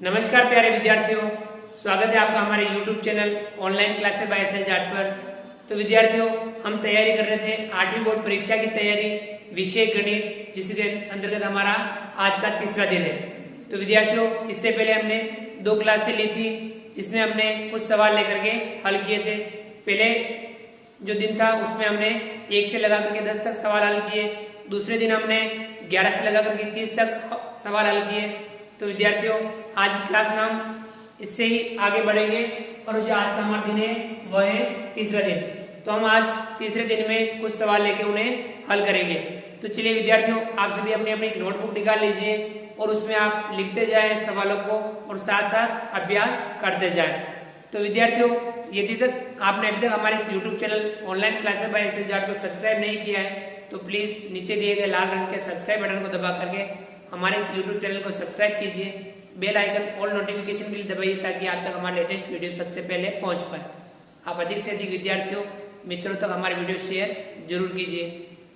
नमस्कार प्यारे विद्यार्थियों, स्वागत है आपका हमारे YouTube channel online classes by SL Jat पर। तो विद्यार्थियों, हम तैयारी कर रहे थे 8वीं बोर्ड परीक्षा की तैयारी, विषय गणित, जिसके अंतर्गत हमारा आज का तीसरा दिन है। तो विद्यार्थियों, इससे पहले हमने 2 क्लासें ली थी जिसमें हमने कुछ सवाल लेकर के हल किए थे। पहले जो दिन था उसमें हमने 1 से लगा करके 10 तक सवाल हल किए। दूसरे दिन हमने 11 से लगा करके 30 तक सवाल हल किए। तो विद्यार्थियों, आज की क्लास में हम इससे ही आगे बढ़ेंगे और जो आज का हमारा दिन है वह है तीसरा दिन। तो हम आज तीसरे दिन में कुछ सवाल लेके उन्हें हल करेंगे। तो चलिए विद्यार्थियों, आप सभी अपनी अपनी नोटबुक निकाल लीजिए और उसमें आप लिखते जाएं सवालों को और साथ साथ अभ्यास करते जाएं। तो विद्यार्थियों, यदि तक आपने अभी तक हमारे इस YouTube channel online classes by SL Jat को सब्सक्राइब नहीं किया है तो प्लीज नीचे दिए गए लाल रंग के सब्सक्राइब बटन को दबा करके हमारे इस YouTube चैनल को सब्सक्राइब कीजिए। Bell icon all notification bell दबाइए ताकि आप तक हमारे लेटेस्ट वीडियो सबसे पहले पहुंच पाए। आप अधिक से अधिक विद्यार्थियों मित्रों तक हमारे वीडियो शेयर जरूर कीजिए।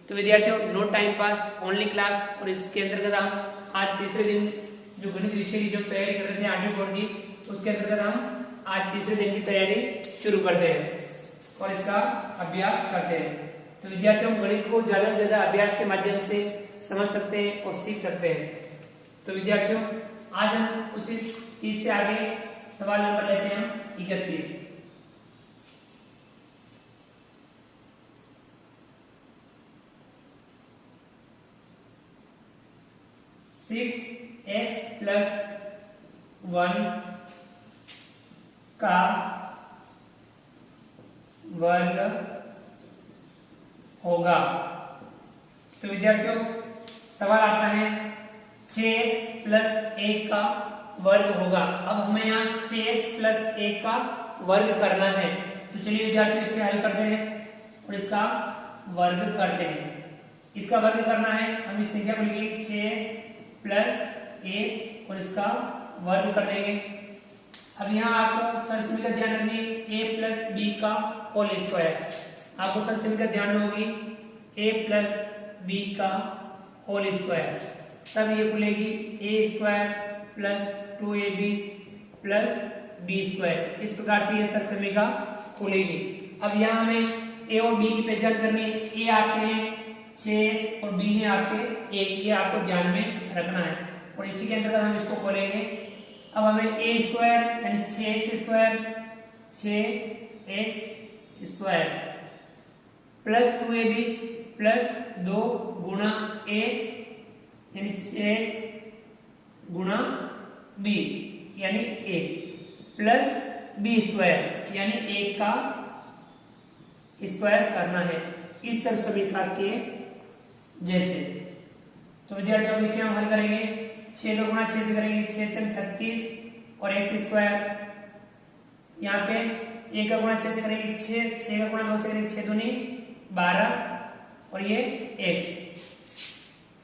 तो विद्यार्थियों, no time pass, only class, और इसके अंतर्गत हम आज तीसरे दिन जो गणित विषय की जो तैयारी कर रहे थे 8वीं बोर्ड की, उसके अंतर्गत हम आज तीसरे दिन की तैयारी शुरू करते हैं और इसका अभ्यास करते हैं। तो विद्यार्थियों, गणित को ज्यादा से ज्यादा अभ्यास के माध्यम से समझ सकते हैं और सीख सकते हैं। तो विद्यार्थियों, आज हम उसी चीज से आगे सवाल नंबर लेते हैं 31। x प्लस 1 का वर्ग होगा। तो विद्यार्थियों, सवाल आता है 6x प्लस 1 का वर्ग होगा। अब हमें यहाँ 6x प्लस 1 का वर्ग करना है। तो चलिए विद्यार्थियों, इसे हल करते हैं और इसका वर्ग करते हैं। इसका वर्ग करना है, हम इस संख्या को लिखेंगे 6x प्लस 1 और इसका वर्ग कर देंगे। अब यहाँ आपको सरसमी का ध्यान रखनी है, a प्लस बी का होल स्क्वायर। आपको सरसमी का ध्यान होगी a प्लस बी का होल स्क्वायर, तब ये खुलेगी A square plus 2ab plus B square. इस प्रकार से ये सरसमी का खुलेगी। अब यहाँ हमें ए और बी की पहचान करनी है। ए आपके हैं 6x और बी है आपके 1, ये आपको ध्यान में रखना है और इसी के अंतर्गत हम इसको खोलेंगे। अब हमें ए स्क्वायर यानी 6x square plus 2ab plus 2 गुणा 1 यानी 6x गुणा b यानी 1 प्लस बी स्क्वायर यानी 1 का स्क्वायर करना है इस सरसमीका के जैसे। तो विद्यार्थियों, इसे हम हल करेंगे। 6 को गुणा 6 से करेंगे, 6 36 और x स्क्वायर। यहाँ पे 1 का गुणा 6 से करेंगे 6 का गुणा 2 से करेंगे 6 दूनी 12 और ये x।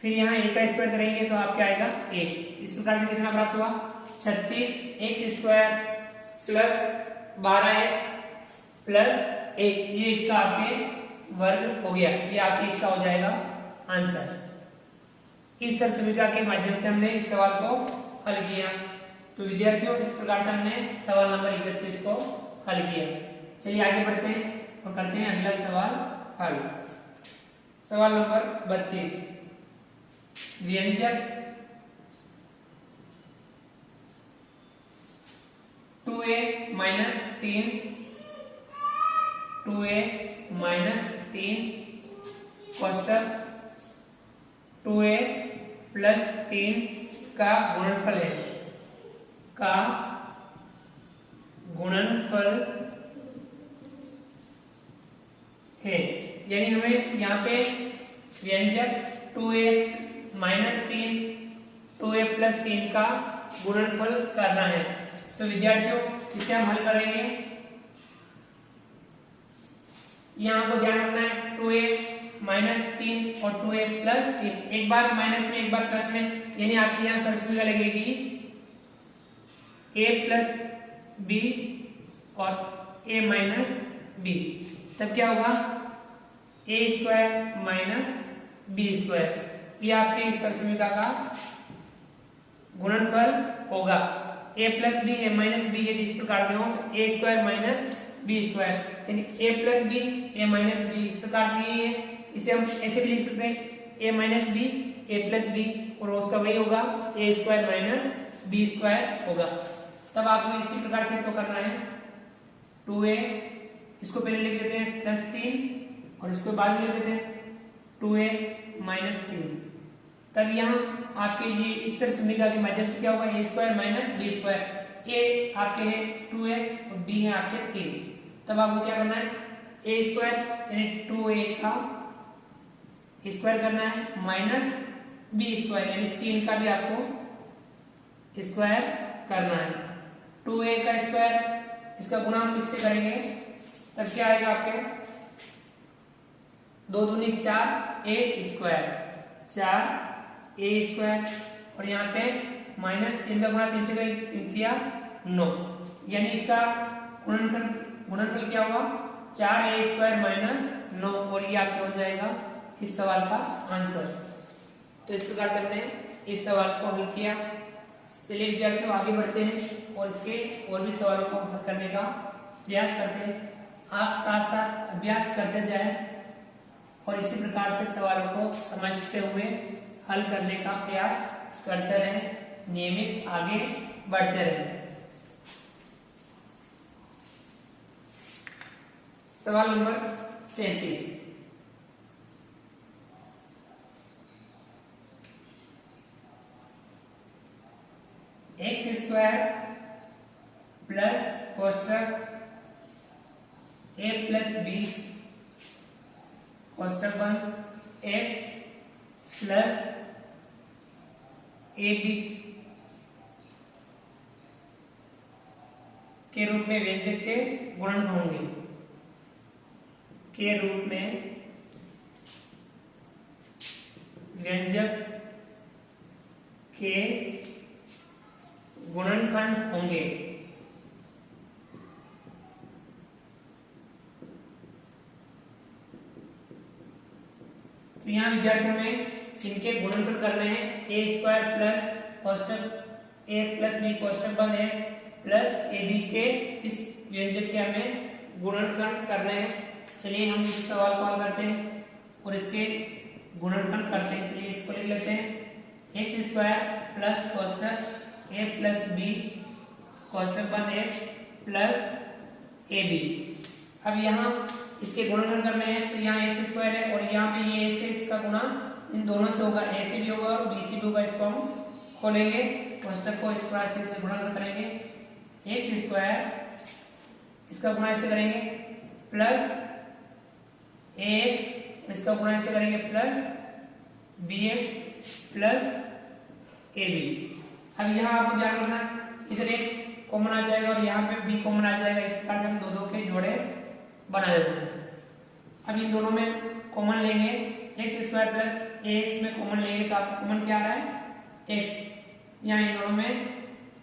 फिर यहाँ 1 का स्क्वायर करेंगे तो आपके आएगा 1। इस प्रकार से कितना प्राप्त हुआ 36x square plus 12x plus 1, ये इसका आपके वर्ग हो गया। ये आपके इसका हो जाएगा आंसर। इस सरसमीका के माध्यम से हमने इस सवाल को हल किया। तो विद्यार्थियों, इस प्रकार से हमने सवाल नंबर 31 को हल किया। चलिए आगे बढ़ते हैं और करते हैं अगला सवाल हल। सवाल नंबर 32, व्यंजक 2a माइनस 3 कोष्टक 2a प्लस 3 का गुणनफल है। यानी हमें यहाँ पे व्यंजक 2a माइनस 3 2a प्लस 3 का गुणनफल करना है। तो विद्यार्थियों, इसे हम हल करेंगे। यहाँ को ध्यान रखना है 2a माइनस 3 और 2a प्लस 3, एक बार माइनस में एक बार प्लस में, यानी आपकी यहाँ सरसमीका लगेगी a प्लस b और a माइनस b। तब क्या होगा a square minus b square, ये आपकी सरसमीका का गुणनफल होगा। ए प्लस बी ए माइनस बी यदि इस प्रकार से हो तो ए स्क्वायर माइनस बी स्क्वायर, यानी ए प्लस बी ए माइनस बी इस प्रकार से यही है। इसे हम ऐसे भी लिख सकते हैं ए माइनस बी ए प्लस बी, और उसका वही होगा ए स्क्वायर माइनस बी स्क्वायर होगा। तब आपको इसी प्रकार से इसको करना है 2a, इसको पहले लिख देते हैं प्लस 3 और इसको बाद में लिख देते हैं 2a माइनस 3। तब यहाँ आपके लिए इस तरह समीकरण के माध्यम से क्या होगा ए स्क्वायर माइनस बी स्क्वायर। ए आपके है 2a और बी है आपके 3। तब आपको क्या करना है ए स्क्वायर यानी 2a का स्क्वायर करना है माइनस बी स्क्वायर यानी 3 का भी आपको स्क्वायर करना है। 2a का स्क्वायर इसका गुणा हम किससे करेंगे, तब क्या आएगा आपके 2 दूनी 4 a स्क्वायर 4 a स्क्वायर, और यहाँ पे माइनस 3 का गुणा 3 से करेंगे 3 तिया 9, यानी इसका गुणनफल क्या हुआ 4a स्क्वायर माइनस 9, और ये आपको हो जाएगा इस सवाल का आंसर। तो इस प्रकार से हमने इस सवाल को हल किया। चलिए विद्यार्थियों आगे बढ़ते हैं और इसके और भी सवालों को हल करने का प्रयास करते हैं। आप साथ साथ अभ्यास करते जाएं और इसी प्रकार से सवालों को समझते हुए हल करने का प्रयास करते रहें, नियमित आगे बढ़ते रहें। सवाल नंबर 33, एक्स स्क्वायर प्लस कोष्टक ए प्लस बी कोष्टक बंद एक्स प्लस ए बी के रूप में व्यंजक के गुणन होंगे, के रूप में व्यंजक के गुणनखंड होंगे। तो यहाँ विद्यार्थियों में इनके गुणनखंड करने हैं ए स्क्वायर प्लस कोष्टक ए प्लस बी कोष्टक बंद है प्लस ए बी के इस व्यंजक के हमें गुणनखंड करने हैं। चलिए हम इस सवाल को हल करते हैं और इसके गुणनखंड करते हैं। चलिए इसको लिख लेते हैं एक्स स्क्वायर प्लस कोष्टक ए प्लस बी कोष्टक बंद एक्स प्लस ए बी। अब यहाँ इसके गुणनखंड करने हैं, तो यहाँ एक्स स्क्वायर है और यहाँ पे ये एक्स है, इसका गुणा इन दोनों से होगा, ए से भी होगा और बी से भी होगा। इसको हम खोलेंगे कोष्टक को, इस प्रकार से इससे गुणनखंड करेंगे एक्स स्क्वायर इसका गुणा ऐसे करेंगे प्लस ए एक्स इसका गुणा ऐसे करेंगे plus B X plus A B. अब यहाँ आपको ध्यान रखना है इधर x कॉमन आ जाएगा और यहाँ पे b कॉमन आ जाएगा, इस प्रकार से हम दो के जोड़े बना देते हैं। अब इन दोनों में कॉमन लेंगे एक्स स्क्वायर प्लस ए एक्स में कॉमन लेंगे तो आपको कॉमन क्या आ रहा है x। यहाँ इन दोनों में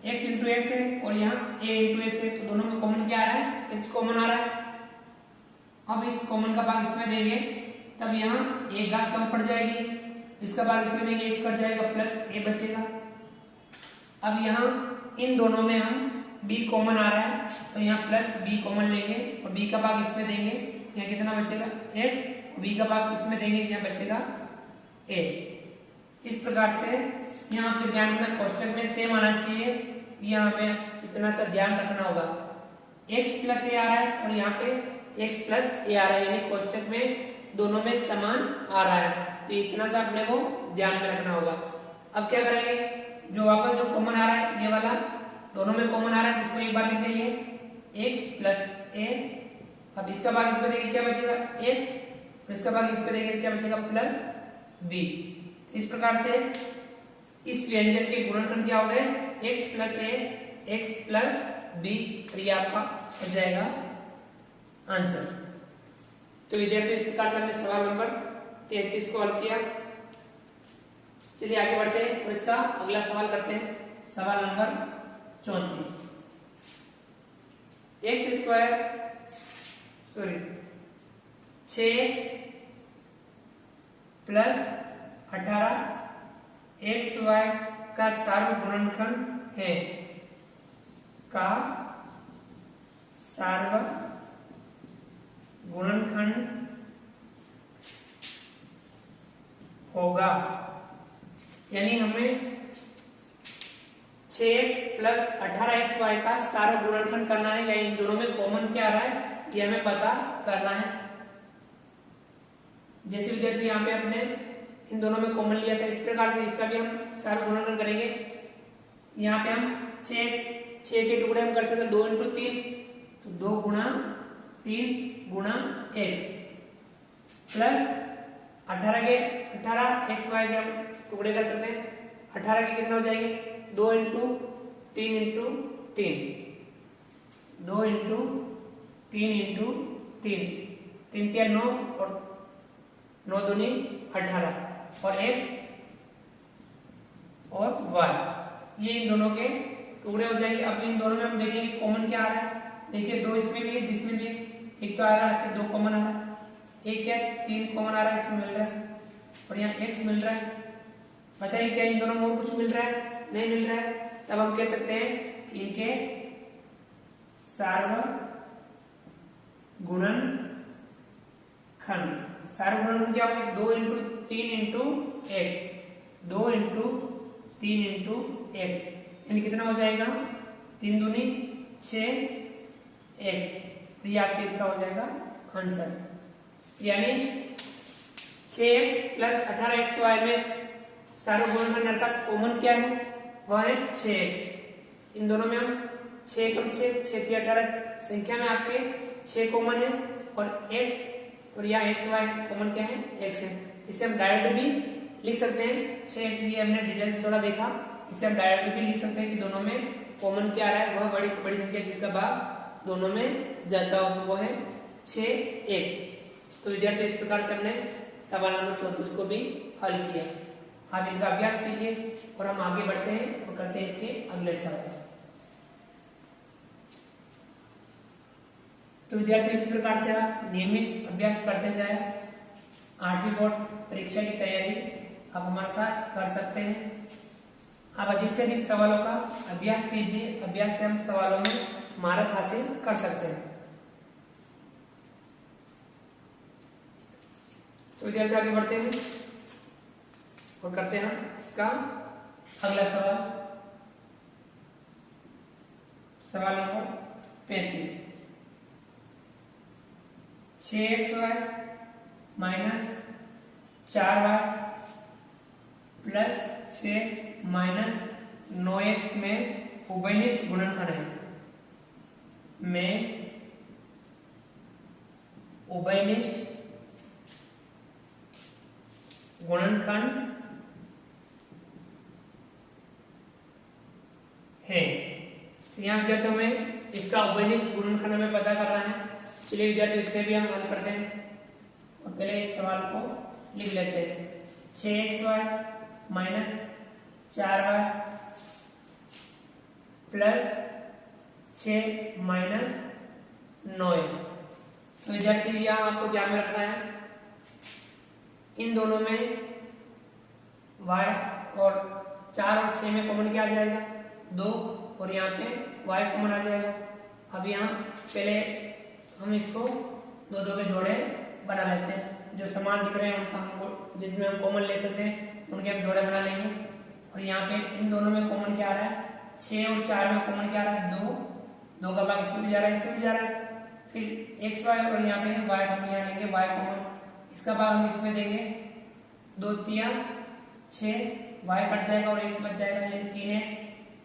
x इंटू एक्स है और यहाँ a इंटू एक्स है, तो दोनों में कॉमन क्या आ रहा है x कॉमन आ रहा है। अब इस कॉमन का भाग इसमें देंगे तब यहाँ एक घात कम पड़ जाएगी, इसका भाग इसमें देंगे x कट जाएगा प्लस a बचेगा। अब यहाँ इन दोनों में हम b कॉमन आ रहा है तो यहाँ प्लस b कॉमन लेंगे और b का भाग इसमें देंगे, यहाँ कितना बचेगा x, b का भाग इसमें देंगे, यहाँ बचेगा a। इस प्रकार से यहाँ आपके ध्यान में कोष्टक में सेम आना चाहिए, यहाँ पे इतना सा ध्यान रखना होगा। x प्लस a आ रहा है और यहाँ पे x प्लस a आ रहा है, यानी कोष्टक में दोनों में समान आ रहा है, तो इतना सा अपने को ध्यान में रखना होगा। अब क्या करेंगे, जो वापस जो कॉमन आ रहा है ये वाला दोनों में कॉमन आ रहा है, इसको एक बार लिख देंगे x प्लस a। अब इसका भाग इसमें देंगे क्या बचेगा x, इसका भाग इसमें देंगे क्या बचेगा प्लस b। इस प्रकार से इस व्यंजन के गुणनखंड क्या हो गए x plus a x plus b, और ये आपका हो जाएगा आंसर। तो विद्यार्थियों इस प्रकार से हमने सवाल नंबर 33 को हल किया। चलिए आगे बढ़ते हैं और इसका अगला सवाल करते हैं। सवाल number 34, X square 6x plus 18 X Y का सार्वगुणनखंड है। का सार्वगुणनखंड होगा। यानी हमें 6x प्लस 18xy का सार्वगुणनखंड करना है, या इन दोनों में कॉमन क्या आ रहा है ये हमें पता करना है। जैसे विद्यार्थी यहाँ पे हमने इन दोनों में कॉमन लिया था, इस प्रकार से इसका भी हम सार्वगुणनखंड करेंगे। यहाँ पे हम 6 के टुकड़े हम कर सकते हैं 2 × 3, तो 2 × 3 × x प्लस 18 xy के हम टुकड़े कर सकते हैं। 18 के कितना हो जाएंगे 2 × 3 × 3, 2 × 3 × 3, 3 × 9 और 9 दूनी 18 और x और y, ये इन दोनों के टुकड़े हो जाएंगे। अब इन दोनों में हम देखेंगे कॉमन क्या आ रहा है। देखिए 2 इसमें भी है, जिसमें भी एक तो आ रहा है, 2 कॉमन आ रहा है, एक है 3 कॉमन आ रहा है, इसमें मिल रहा है, और यहाँ x मिल रहा है। बताइए क्या इन दोनों में और कुछ मिल रहा है? नहीं मिल रहा है। तब हम कह सकते हैं कि इनके सार्वगुणनखंड क्या होगा 2 × 3 × x, 2 × 3 × x, यानी कितना हो जाएगा 3 दूनी 6x। तो ये आपके इसका हो जाएगा आंसर। यानी 6x प्लस 18xy में सार्वगुणनखंड अर्थात कॉमन क्या है वह है 6x। इन दोनों में हम 6 कम 6 3 18 संख्या में आपके 6 कॉमन है, और x और यहाँ xy कॉमन क्या है x है। इसे हम डायरेक्ट भी लिख सकते हैं 6x, ये हमने डिटेल से थोड़ा देखा। इसे हम डायरेक्ट भी लिख सकते हैं कि दोनों में कॉमन क्या आ रहा है, वह बड़ी से बड़ी संख्या जिसका भाग दोनों में जाता हो वो है 6x। तो विद्यार्थी इस प्रकार से हमने सवाल नंबर 34 को भी हल किया। आप इनका अभ्यास कीजिए और हम आगे बढ़ते हैं और करते हैं इसके अगले सवाल। तो विद्यार्थी इस प्रकार से आप नियमित अभ्यास करते जाए, 8वीं बोर्ड परीक्षा की तैयारी आप हमारे साथ कर सकते हैं। आप अधिक से अधिक सवालों का अभ्यास कीजिए, अभ्यास से हम सवालों में महारत हासिल कर सकते हैं। तो विद्यार्थी आगे बढ़ते हैं और करते हैं इसका अगला सवाल। सवाल number 35, 6xy minus 4y plus 6 minus 9x में उभयनिष्ठ गुणनखंड है, में उभयनिष्ठ गुणनखंड है। यहाँ विद्यार्थियों में इसका उभयनिष्ठ गुणनखंड हमें पता करना है। चलिए विद्यार्थी इसमें भी हम हल करते हैं और पहले इस सवाल को लिख लेते हैं। 6xy minus 4y plus 6 minus 9x। तो विद्यार्थी यहाँ आपको ध्यान में रखना है इन दोनों में y और 4 और 6 में कॉमन क्या आ जाएगा 2, और यहाँ पे y कॉमन आ जाएगा। अब यहाँ पहले हम इसको 2 के जोड़े बना लेते हैं। जो समान दिख रहे हैं उनका हम जिसमें हम कॉमन ले सकते हैं उनके हम जोड़े बना लेंगे। और यहाँ पे इन दोनों में कॉमन क्या आ रहा है 6 और 4 में कॉमन क्या आ रहा है 2 का भाग इसमें भी जा रहा है, इसमें भी जा रहा है। फिर xy और यहाँ पे y हम यहाँ लेंगे y कॉमन, इसका भाग हम इसमें देंगे 2 3 6, y कट जाएगा और x बच जाएगा यानी 3x।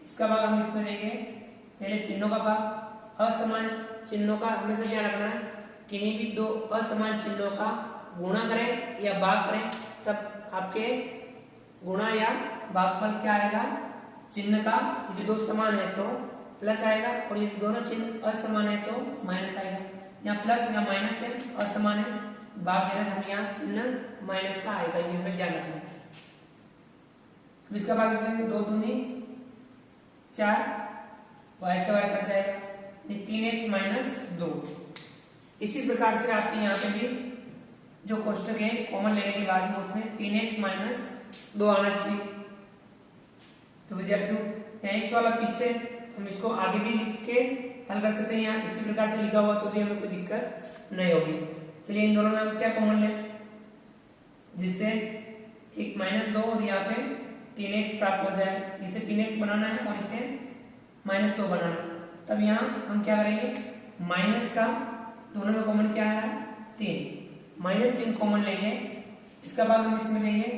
इसका भाग हम इसमें देंगे, पहले चिन्हों का भाग, असमान चिन्हों का हमेशा ध्यान रखना है। किन्हीं भी 2 असमान चिन्हों का गुणा करें या भाग करें तब आपके गुणा या भागफल क्या आएगा चिन्ह का, यदि 2 समान है तो प्लस आएगा और यदि दोनों चिन्ह असमान है तो माइनस आएगा। यहाँ प्लस या माइनस है, असमान है, भाग देना हम यहाँ चिन्ह माइनस का आएगा, ये हमें ध्यान रखना है। अब इसका भाग इसमें 2 दूनी 4, y से y कट जाएगा 3x माइनस 2। इसी प्रकार से आपके यहाँ पे भी जो कोष्टक है कॉमन लेने के बाद में उसमें 3x माइनस 2 आना चाहिए। तो विद्यार्थियों यहाँ x वाला पीछे हम इसको आगे भी लिख के हल कर सकते हैं, यहाँ इसी प्रकार से लिखा हुआ तो भी हमें कोई दिक्कत नहीं होगी। चलिए इन दोनों में हम क्या कॉमन लें, जिससे एक -2 और यहाँ पे 3x प्राप्त हो जाए। इसे 3x बनाना है और इसे -2 बनाना है। तब यहाँ हम क्या करेंगे, माइनस का दोनों में कॉमन क्या आ रहा है 3, -3 कॉमन लेंगे। इसका भाग हम इसमें देंगे,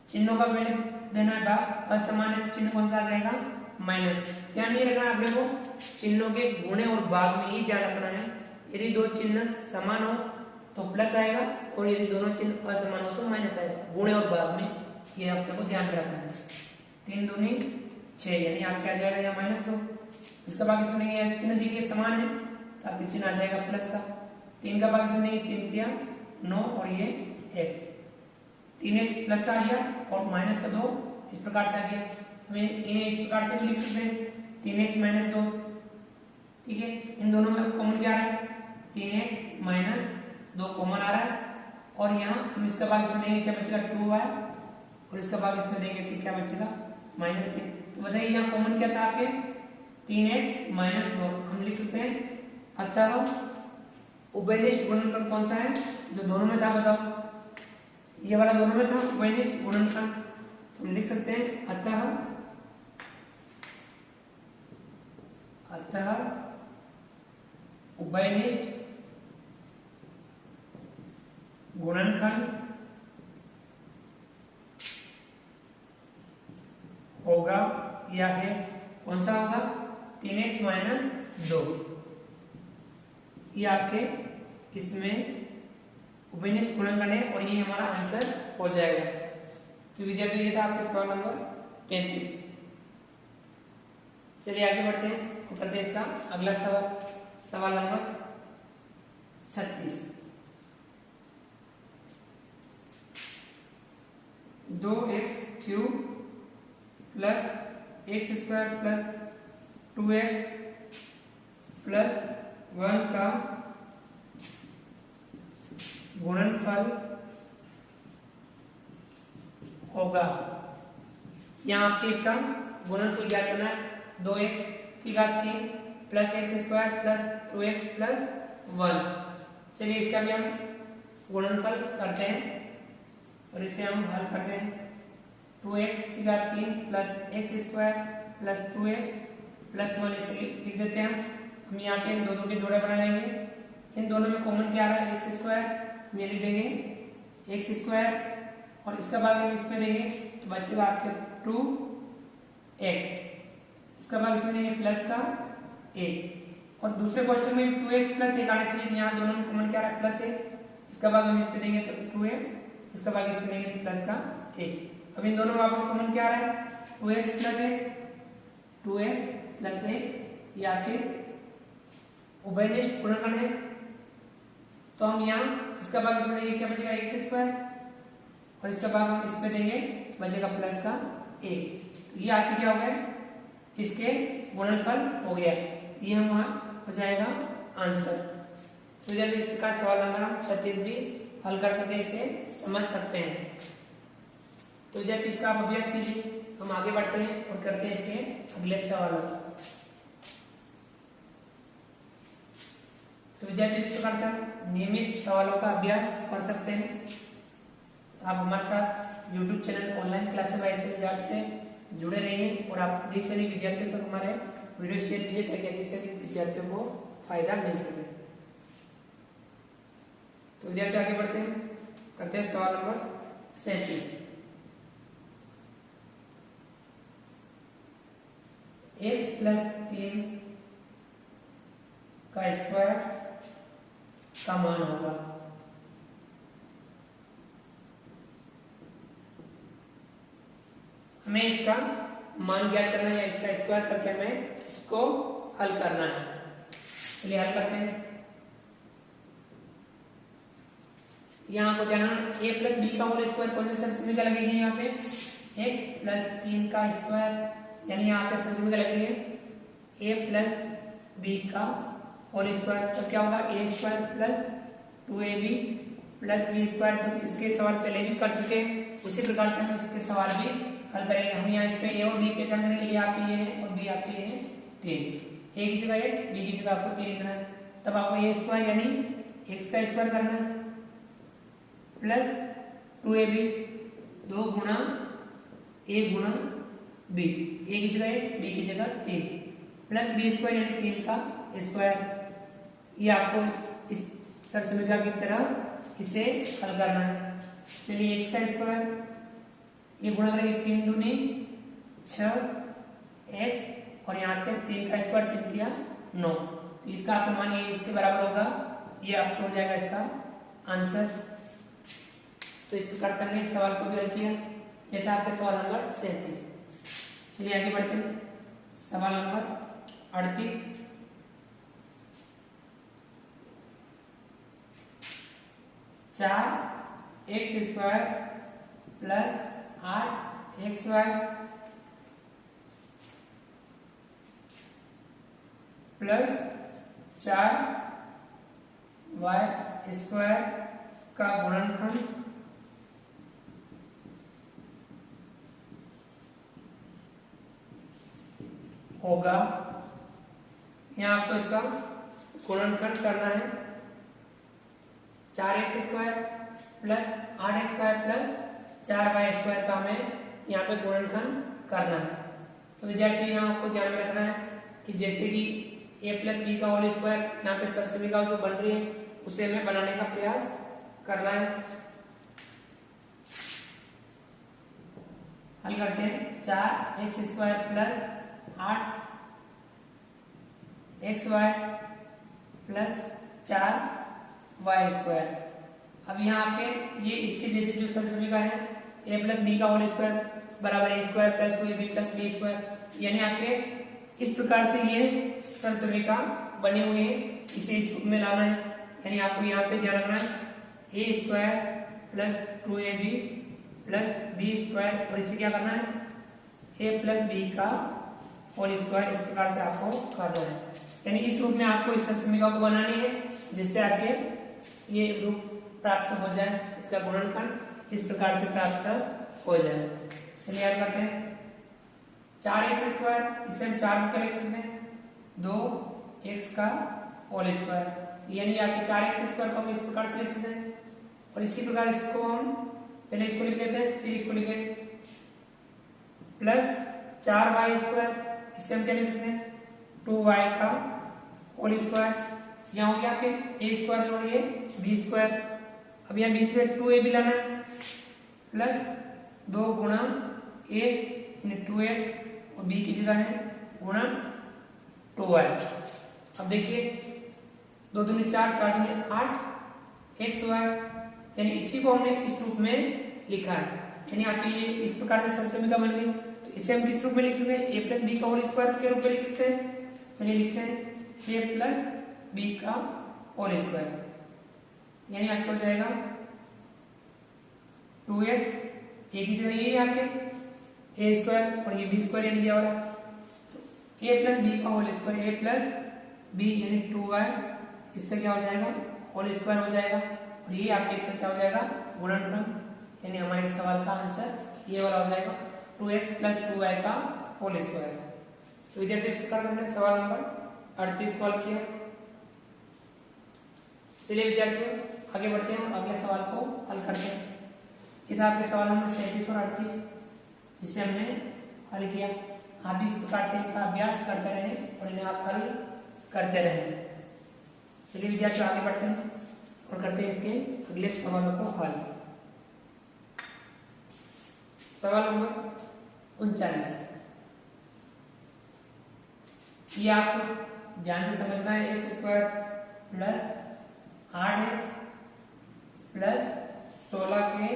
चिन्हों का पहले देना है भाग, असमान चिन्ह कौन सा आ जाएगा माइनस। ध्यान ये रखना है अपने को, चिन्हों के गुणे और भाग में ही ध्यान रखना है। यदि दो चिन्ह समान हो तो प्लस आएगा और यदि दोनों चिन्ह असमान हो तो माइनस आएगा, गुणे और भाग में। ये आपको को ध्यान में रखना है। 3 दूनी 6 यानी आपके आ जाएगा यहाँ -2। इसका भाग इसमें देंगे, चिन्ह देखिए समान है तो आपके चिन्ह आ जाएगा प्लस का। 3 का भाग इसमें देंगे, 3 तिया 9 और ये x, 3x प्लस का आ गया और माइनस का 2 इस प्रकार से आ गया। हमें इन्हें इस प्रकार से भी लिख सकते हैं, 3x - 2। ठीक है, इन दोनों में कॉमन क्या आ रहा है 3x - 2 कॉमन आ रहा है और यहाँ हम इसका भाग इसमें देंगे, क्या बचेगा 2y और इसका भाग इसमें देंगे तो क्या बचेगा -3। तो बताइए यहाँ कॉमन क्या था आपके 3x - 2। हम लिख सकते हैं अतः उभयनिष्ठ गुणनखंड कौन सा है, जो दोनों में था, बताओ। ये वाला दोनों में था उभयनिष्ठ गुणनखंड। हम लिख सकते हैं अतः उभयनिष्ठ गुणनखंड होगा या है, कौन सा होगा 3x - 2। ये आपके इसमें उभयनिष्ठ गुणनखंड है और ये हमारा आंसर हो जाएगा। तो विद्यार्थी ये था आपके सवाल नंबर 35। चलिए आगे बढ़ते हैं और करते हैं इसका अगला सवाल, सवाल number 36। 2x³ plus x² plus 2x plus 1 का गुणनफल होगा। यहाँ आपके इसका गुणनफल ज्ञात करना है। 2x की घात 3 plus x² plus 2x plus 1। चलिए इसका भी हम गुणनफल करते हैं और इसे हम हल करते हैं। 2x की घात 3 plus x² plus 2x plus 1 इसे लिख देते हैं हम यहाँ पे इन दोनों के जोड़े बना लेंगे। इन दोनों में कॉमन क्या आ रहा है x², हम ये लिख देंगे x² और इसका भाग हम इसमें देंगे तो बचेगा आपके 2x, इसका भाग इसमें देंगे प्लस का 1 और दूसरे क्वेश्चन में 2x प्लस 1 आना चाहिए। यहाँ दोनों में कॉमन क्या आ रहा है प्लस 1, इसका भाग हम इसमें देंगे तो 2x, इसका भाग इसमें देंगे तो प्लस का 1। अब इन दोनों में वापस कॉमन क्या आ रहा है 2x प्लस 1, 2x प्लस 1, ये आपके उभयनिष्ठ गुणनखंड है। तो हम यहाँ इसका भाग इसमें देंगे, क्या बचेगा x² और इसका भाग हम इसमें देंगे बचेगा प्लस का 1। ये आपके क्या हो गया, इसके गुणनफल हो गया। ये हम वहाँ हो जाएगा आंसर। तो जल्दी इस प्रकार सवाल नंबर हम 36 भी हल कर सकते हैं, इसे समझ सकते हैं। तो जब इसका आप अभ्यास कीजिए, हम आगे बढ़ते हैं और करते हैं इसके अगले सवालों। तो विद्यार्थी इस प्रकार से हम नियमित सवालों का अभ्यास कर सकते हैं। आप हमारे साथ YouTube channel online classes bye SL से जुड़े रहिए और आप अधिक से अधिक विद्यार्थियों तक हमारे वीडियो शेयर कीजिए ताकि अधिक से अधिक विद्यार्थियों को फायदा मिल सके। तो विद्यार्थी आगे बढ़ते हैं, करते हैं सवाल नंबर 37। x प्लस 3 का स्क्वायर का मान होगा। हमें इसका मान ज्ञात करना है या इसका स्क्वायर करके हमें इसको हल करना है। चलिए हल करते हैं। यहाँ को ध्यान a प्लस बी का होल स्क्वायर कौन सी समीकरण लगेगी, यहाँ पे x प्लस 3 का स्क्वायर यानी यहाँ पे समीकरण लगेगी a प्लस बी का होल स्क्वायर। तो क्या होगा a² plus 2ab plus b²। तो इसके सवाल पहले भी कर चुके हैं, उसी प्रकार से हम इसके सवाल भी हल करेंगे हम यहाँ इस पे ए और बी पहचान करेंगे, ए आपके ये है और बी आपके ये है 3, ए की जगह x, बी की जगह आपको 3 लिखना है। तब आपको ए स्क्वायर यानी x का स्क्वायर करना है प्लस 2ab 2 गुणा a गुणा b, a की जगह x, b की जगह 3 प्लस बी स्क्वायर यानी 3 का स्क्वायर। ये आपको इस सरसमीका की तरह इसे हल करना है। चलिए x का स्क्वायर ये गुणा करेंगे 3 दूनी 6 x और यहाँ पे 3 का स्क्वायर 3 तिया 9, तो इसका आपको मान ये इसके बराबर होगा, ये आपको हो जाएगा इसका आंसर। तो इस प्रकार से हमने इस सवाल को भी हल किया। ये था आपका सवाल नंबर 37। चलिए आगे बढ़ते हैं। सवाल number 38, 4x square plus 8xy plus 4y square का गुणनखंड होगा। यहाँ आपको इसका गुणनखंड करना है। 4x square plus 8xy plus 4y square का हमें यहाँ पे गुणनखंड करना है। तो विद्यार्थी यहाँ आपको ध्यान में रखना है कि जैसे कि a प्लस बी का होल स्क्वायर यहाँ पे सरसमीका जो बन रही है उसे हमें बनाने का प्रयास करना है। हल करते हैं। 4x square plus 8xy plus 4y square. अब यहाँ आपके ये इसके जैसे जो सरसमीका है a प्लस बी का होल स्क्वायर बराबर a square plus 2ab plus B square, यानी आपके इस प्रकार से ये सरसमीका बने हुए हैं, इसे इस रूप में लाना है। यानी आपको यहाँ पे ध्यान रखना है a square plus 2ab plus B square और इसे क्या करना है a प्लस बी का होल स्क्वायर, इस प्रकार से आपको करना है। यानी इस रूप में आपको इस सरसमीका को बनानी है जिससे आपके ये रूप प्राप्त हो जाए, इसका गुणनखंड इस प्रकार से प्राप्त हो जाए। चलिए याद करते हैं। 4x स्क्वायर इसे हम 4 कर लिख सकते हैं 2x का होल स्क्वायर, यानी आपके 4x स्क्वायर को हम इस प्रकार से लिख सकते हैं और इसी प्रकार इसको हम पहले इसको लिख लेते हैं फिर इसको लिखे प्लस 4y स्क्वायर, इसे हम क्या लिख सकते हैं 2y का होल स्क्वायर। यहाँ हो गया आपके a स्क्वायर और ये b स्क्वायर। अब यहाँ बीच में 2ab लाना है प्लस 2 गुणा a यानी 2x और b की जगह है गुणा 2y। अब देखिए 2 दूनी 4 4 दूनी 8 xy, यानी इसी को हमने इस रूप में लिखा है। यानी आपकी ये इस प्रकार से सरसमीका बन गई। तो इसे हम किस रूप में लिख सकते हैं a प्लस बी का होल स्क्वायर के रूप में लिख सकते हैं। चलिए लिखते हैं a प्लस बी का होल स्क्वायर, यानी आपका हो जाएगा 2x, a की जगह ये है आपके a स्क्वायर और ये b स्क्वायर यानी क्या हो रहा है तो a प्लस बी का whole square, a plus B यानी 2y, इसका क्या हो जाएगा होल स्क्वायर हो जाएगा और ये आपके इसका क्या हो जाएगा गुणनखंड, यानी हमारे सवाल का आंसर ये वाला हो जाएगा 2x प्लस 2y का होल स्क्वायर। तो विद्यार्थी इस प्रकार से हमने सवाल नंबर 38 को हल किया। चलिए विद्यार्थियों आगे बढ़ते हैं, अगले सवाल को हल करते हैं। ये था आपके सवाल नंबर 37 और 38 जिसे हमने हल किया। आप भी इस प्रकार से इनका अभ्यास करते रहें और इन्हें आप हल करते रहें। चलिए विद्यार्थियों आगे बढ़ते हैं और करते हैं इसके अगले सवालों को हल। सवाल नंबर 39, ये आपको ध्यान से समझना है। X square plus 8x plus 16 के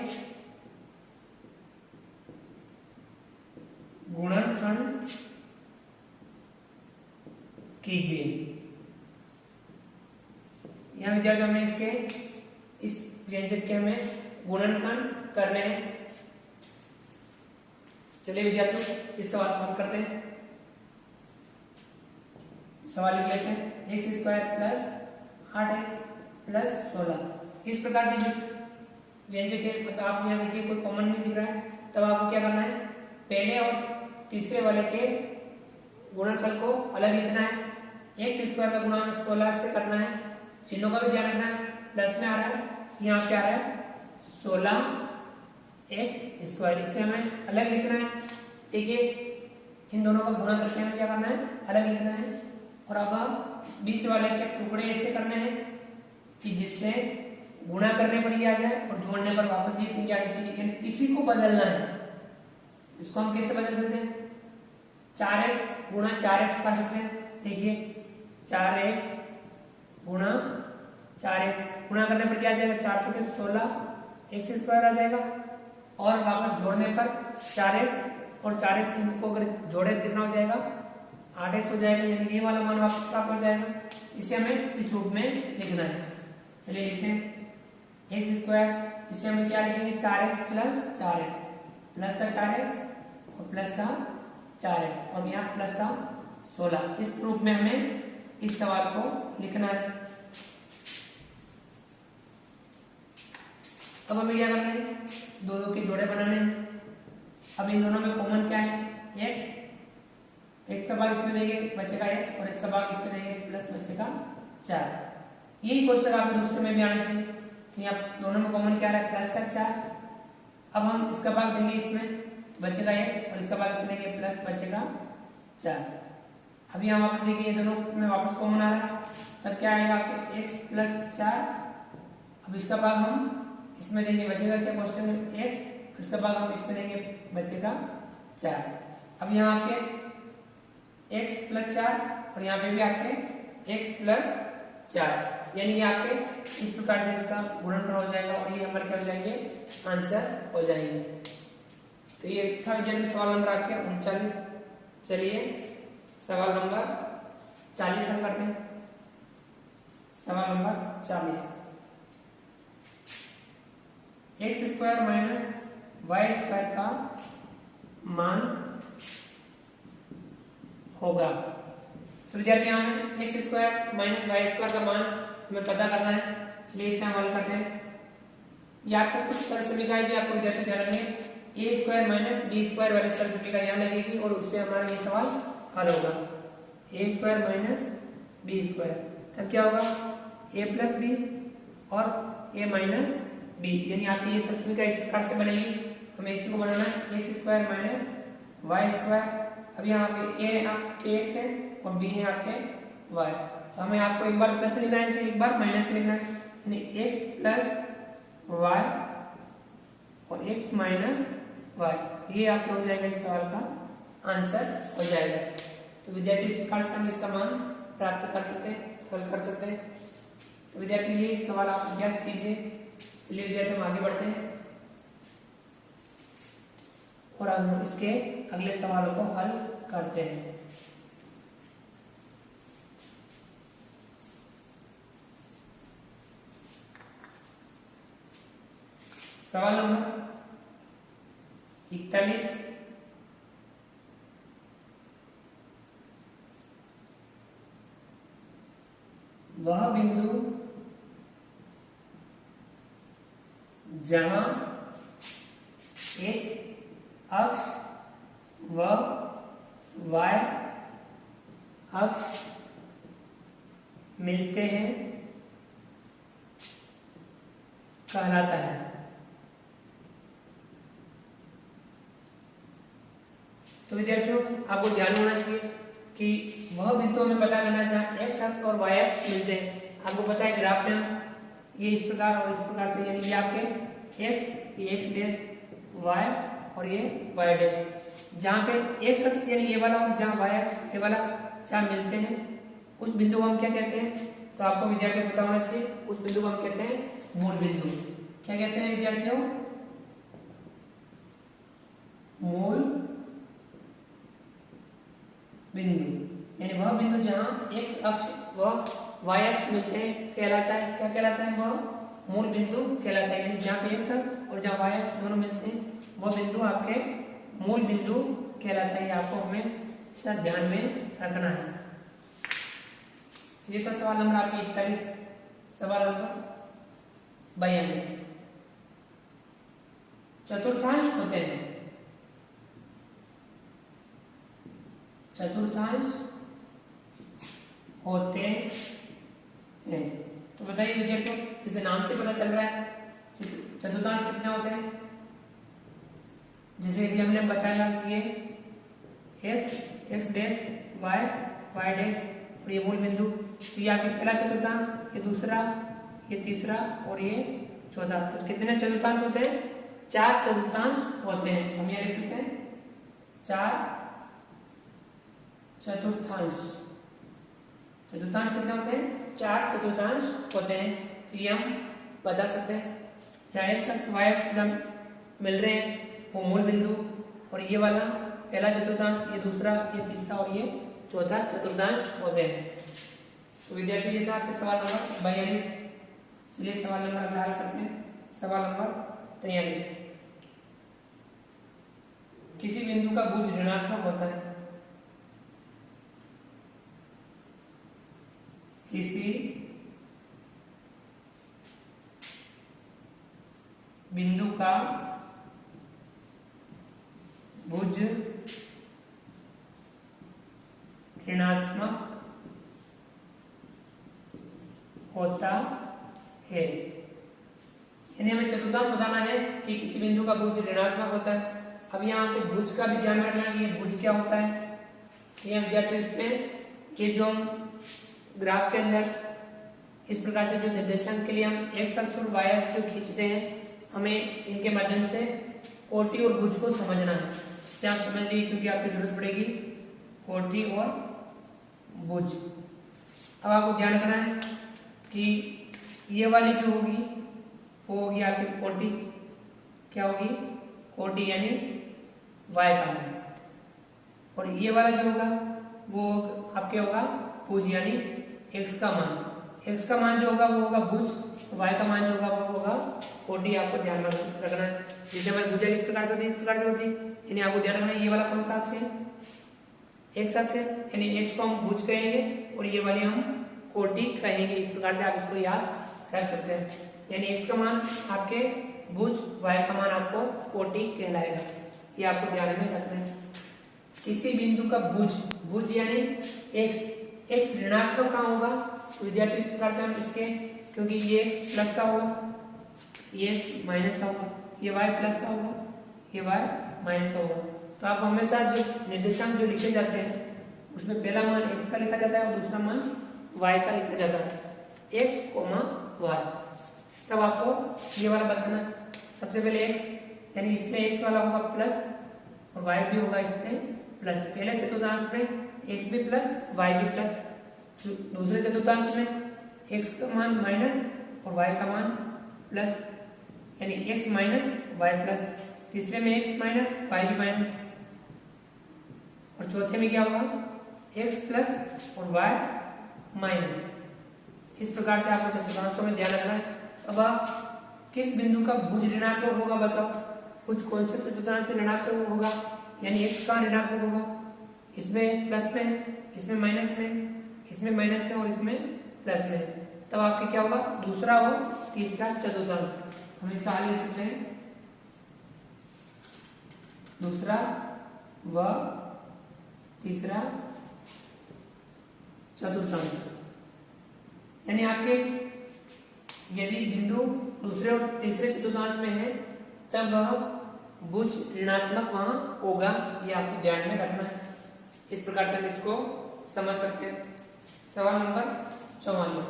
गुणनखंड कीजिए। यहाँ विद्यार्थियों में इसके इस व्यंजक के हमें गुणनखंड करने हैं। चलिए विद्यार्थियों इस सवाल को हल करते हैं। सवाल लिख लेते हैं x square plus 8x plus 16। इस प्रकार की जो व्यंजक है मतलब आप यहाँ देखिए कोई कॉमन नहीं दिख रहा है, तब आपको क्या करना है पहले और तीसरे वाले के गुणनफल को अलग लिखना है। एक्स स्क्वायर का गुणा 16 से करना है, चिन्हों का भी ध्यान रखना है। प्लस में आ रहा है, यहाँ क्या आ रहा है 16 एक्स स्क्वायर, इससे हमें अलग लिखना है। देखिए इन दोनों का गुणा करके हमें क्या करना है, अलग लिखना है। और अब इस बीच वाले के टुकड़े ऐसे करने हैं कि जिससे गुणा करने पर ये आ जाए और जोड़ने पर वापस ये संख्या आनी चाहिए, यानी इसी को बदलना है। इसको हम कैसे बदल सकते हैं, 4x गुणा 4x कर सकते हैं। देखिए 4x गुणा 4x गुणा करने पर क्या आ जाएगा, 4 चौके 16 एक्स स्क्वायर आ जाएगा। और वापस जोड़ने पर 4x और 4x इनको अगर जोड़े तो कितना हो जाएगा 8x हो जाएगा, यानी ये वाला मान वापस प्राप्त हो जाएगा। इसे हमें इस रूप में लिखना है। चलिए लिखते हैं एक्स स्क्वायर, इसे हमें क्या लिखेंगे 4x प्लस 4x, प्लस का 4x और प्लस का 4x और यहाँ प्लस का 16। इस रूप में हमें इस सवाल को लिखना है। अब हमें क्या करना है, दो दो के जोड़े बनाने हैं। अब इन दोनों में कॉमन क्या है, x, एक का भाग इसमें देंगे बचेगा x और इसका भाग इसमें देंगे प्लस बचेगा 4। यही क्वेश्चन आपको दूसरे में भी आना चाहिए। तो यहाँ दोनों में कॉमन क्या है, प्लस का 4। अब हम इसका भाग देंगे इसमें बचेगा x और इसका भाग इसमें देंगे प्लस बचेगा 4। अब यहाँ वापस देखिए दोनों में वापस कॉमन आ रहा है, तब क्या आएगा आपके x प्लस 4। अब इसका भाग हम इसमें देंगे बचेगा क्या, क्वेश्चन में x, इसका भाग हम इसमें देंगे बचेगा 4। अब यहाँ आपके x प्लस 4 और यहाँ पे भी आपके x प्लस 4, यानी ये आपके इस प्रकार से इसका गुणनफल हो जाएगा और ये हमारे क्या हो जाएंगे, आंसर हो जाएंगे। तो ये था विद्यार्थी सवाल नंबर आपके 39। चलिए सवाल नंबर 40 हम करते हैं। सवाल number 40, X square minus Y square का मान होगा। तो विद्यार्थी यहाँ में X square minus Y square का मान हमें पता करना है। चलिए इसे हम हल करते हैं। या आपको कुछ सरल समीकरण भी आपको विद्यार्थी ध्यान रखेंगे, ए स्क्वायर माइनस बी स्क्वायर वाली सरल समीकरण यहाँ लगेगी और उससे हमारा ये सवाल हल होगा। ए स्क्वायर माइनस बी स्क्वायर, तब क्या होगा ए प्लस बी और ए माइनस बी, यानी आपकी ये सरल समीकरण इस प्रकार से बनेगी। हमें इसी को बनाना है X square minus Y square. अब यहाँ पे ए आपके एक्स है और बी है आपके वाई, तो हमें आपको एक बार प्लस लिखना है, एक बार माइनस लिखना है, यानी एक्स प्लस वाई और एक्स माइनस वाई, ये आपको हो जाएगा इस सवाल का आंसर हो जाएगा। तो विद्यार्थी इस प्रकार से हम इसका मान प्राप्त कर सकते हैं, हल कर सकते हैं। तो विद्यार्थी ये सवाल आप अभ्यास कीजिए। चलिए विद्यार्थी हम आगे बढ़ते हैं और हम इसके अगले सवालों को हल करते हैं। सवाल नंबर 41, वह बिंदु जहां एक्स अक्ष व वाई अक्ष मिलते हैं कहलाता है। तो विद्यार्थियों आपको ध्यान होना चाहिए कि वह बिंदु हमें पता करना है जहां एक्स अक्ष और वाई अक्ष मिलते हैं। आपको पता है ग्राफ में ये इस प्रकार और इस प्रकार से, यानी ये आपके एक्स, ये एक्स डैश वाई और ये वाई डैश। जहां पे एक्स अक्ष यानी ये वाला और जहां वाई अक्ष ये वाला जहां मिलते हैं उस बिंदु को हम क्या कहते हैं, तो आपको विद्यार्थियों को पता होना चाहिए। उस बिंदु को हम कहते हैं मूल बिंदु। क्या कहते हैं विद्यार्थियों, मूल बिंदु, यानी वह बिंदु जहां एक्स अक्ष व वाई अक्ष मिलते हैं कहलाता है। क्या कहलाता है, वह मूल बिंदु कहलाता है। यानी जहां पे एक्स अक्ष और जहां वाई अक्ष दोनों मिलते हैं वह बिंदु आपके मूल बिंदु कहलाता है। आपको हमें ध्यान में रखना है। ये तो सवाल नंबर आपकी 41। सवाल नंबर 42, चतुर्थांश होते हैं चतुर्थांश होते हैं। तो बताइए विद्यार्थियों, जैसे नाम से पता चल रहा है चतुर्थांश कितने होते हैं। जैसे अभी हमने बताया कि ये x डैश y डैश और ये मूल बिंदु, तो ये आपका पहला चतुर्थांश, ये दूसरा, ये तीसरा और ये चौथा। तो कितने चतुर्थांश होते हैं? 4 चतुर्थांश होते हैं। हम यहाँ लिख सकते हैं 4 चतुर्थांश। चतुर्थांश कितने होते हैं? 4 चतुर्थांश होते हैं। तो ये हम बता सकते हैं, चाहे x अक्ष y अक्ष मिल रहे हैं वो मूल बिंदु, और ये वाला पहला चतुर्थांश, ये दूसरा, ये तीसरा और ये चौथा चतुर्थांश होते हैं। तो विद्यार्थी ये था आपके सवाल नंबर 42। चलिए सवाल नंबर अगला हल करते हैं। सवाल नंबर 43। किसी बिंदु का भुज ऋणात्मक होता है। किसी बिंदु का भुज ऋणात्मक होता है। यानी हमें चतुर्थांश बताना है कि किसी बिंदु का भुज ऋणात्मक होता है। अब यहाँ आपको भुज का भी ध्यान रखना है, ये भुज क्या होता है। ये विद्यार्थी इसमें ये जो हम ग्राफ के अंदर इस प्रकार से जो निर्देशांक के लिए हम x अक्ष और y अक्ष जो खींचते हैं, हमें इनके माध्यम से कोटि और भुज को समझना है। क्या आप समझ लीजिए, क्योंकि आपको जरूरत पड़ेगी कोटि और भुज। अब आपको ध्यान रखना है कि ये वाली जो होगी वो होगी आपकी कोटि। क्या होगी? कोटि यानी y का मान। और ये वाला जो होगा वो आपके होगा भुज यानी x का मान। x का मान जो होगा वो होगा भुज, y का मान जो होगा वो होगा कोटि। आपको ध्यान रखना है। जैसे हमारी भुजा इस प्रकार से होती है, इस प्रकार से होती है, यानी आपको ध्यान रखना है ये वाला कौन सा अक्ष है? x अक्ष है, यानी x को हम भुज कहेंगे और ये वाली हम कोटि कहेंगे। इस प्रकार से आप इसको याद रख सकते हैं। यानी x का मान आपके भुज, y का मान आपको कोटि कहलाएगा। ये आपको ध्यान में रखना है। किसी बिंदु का भुज यानी x ऋणात्मक कहाँ होगा? तो विद्यार्थी इस प्रकार से हम इसके, क्योंकि ये x प्लस का होगा, ये x माइनस का होगा, ये y प्लस का होगा, ये y माइनस का होगा। तो आप हमेशा जो निर्देशांक जो लिखे जाते हैं उसमें पहला मान x का लिखा जाता है और दूसरा मान y का लिखा जाता है, x, y। तब आपको ये वाला बताना है। सबसे पहले x यानी इसमें x वाला होगा प्लस और y भी होगा इसमें प्लस। पहले चतुर्थांश में x भी प्लस y भी प्लस, दूसरे चतुर्थांश में x का मान माइनस और y का मान प्लस, यानी x माइनस y प्लस। तीसरे में x माइनस y भी माइनस, और चौथे में क्या होगा? x प्लस और y माइनस। इस प्रकार से आपको चतुर्थांशों में ध्यान रखना है। अब आप किस बिंदु का भुज ऋणात्मक होगा बताओ? भुज कौन से चतुर्थांश में ऋणात्मक होगा? यानी x का ऋणात्मक होगा, इसमें प्लस में है, इसमें माइनस में, इसमें माइनस में और इसमें प्लस में। तब आपके क्या होगा? दूसरा और तीसरा चतुर्थांश। हम इसका हल लिख सकते हैं, दूसरा व तीसरा चतुर्थांश। यानी आपके यदि बिंदु दूसरे और तीसरे चतुर्थांश में है तब वह भुज ऋणात्मक वहां होगा। ये आपको ध्यान में रखना है। इस प्रकार से हम इसको समझ सकते हैं। सवाल नंबर 44।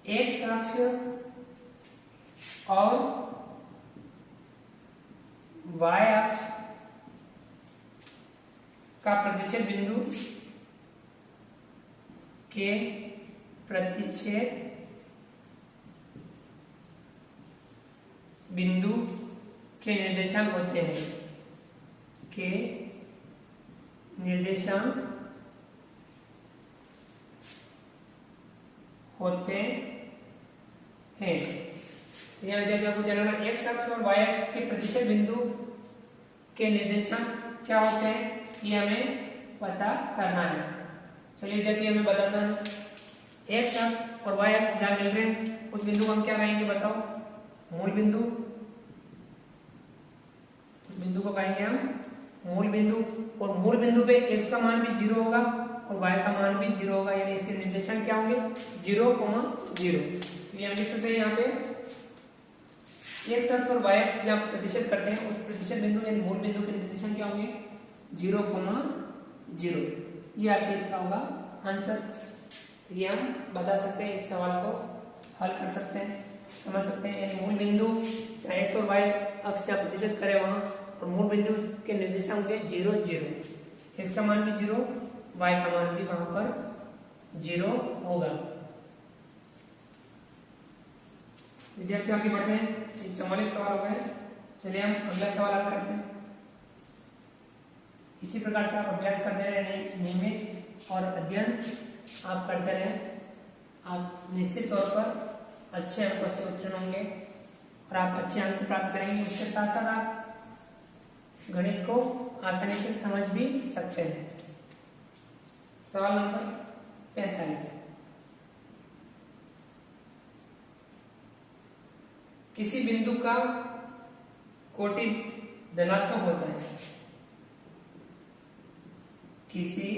x अक्ष और y अक्ष का प्रतिच्छेद बिंदु के प्रतिच्छेद बिंदु के निर्देशांक होते हैं, के निर्देशांक होते हैं। तो यहाँ विद्यार्थियों को जानना x अक्ष और y अक्ष के प्रतिच्छेद बिंदु के निर्देशांक क्या होते हैं, ये हमें पता करना है। चलिए विद्यार्थी हमें बताता है। x अक्ष और वाई अक्ष जहाँ मिल रहे हैं उस बिंदु को हम क्या कहेंगे बताओ? मूल बिंदु। उस बिंदु को कहेंगे हम मूल बिंदु। और मूल बिंदु पे x का मान भी 0 होगा और y का मान भी 0 होगा, यानी इसके निर्देशांक क्या होंगे? 0,0। यहाँ लिख सकते हैं, यहाँ पे x अक्ष और y अक्ष जहाँ प्रतिशत करते हैं उस प्रतिशत बिंदु यानी मूल बिंदु के निर्देशांक क्या होंगे? 0,0। ये आपके इसका होगा आंसर। तो ये हम बता सकते हैं, इस सवाल को हल कर सकते हैं, समझ सकते हैं। यानी मूल बिंदु चाहे x और y अक्ष जहाँ प्रतिशत करे वहां, और मूल बिंदु के निर्देशांक होंगे 0, 0। x का मान भी 0, y का मान भी वहां पर 0 होगा। विद्यार्थी आगे बढ़ते हैं, ये 44 सवाल हो गए। चलिए हम अगला सवाल हल करते हैं। इसी प्रकार से आप अभ्यास करते रहे, नियमित और अध्ययन आप करते रहे, आप निश्चित तौर पर अच्छे अंकों से उत्तीर्ण होंगे और आप अच्छे अंक प्राप्त करेंगे। उसके साथ साथ आप गणित को आसानी से समझ भी सकते हैं। सवाल नंबर 45, किसी बिंदु का कोटि धनात्मक होता है। किसी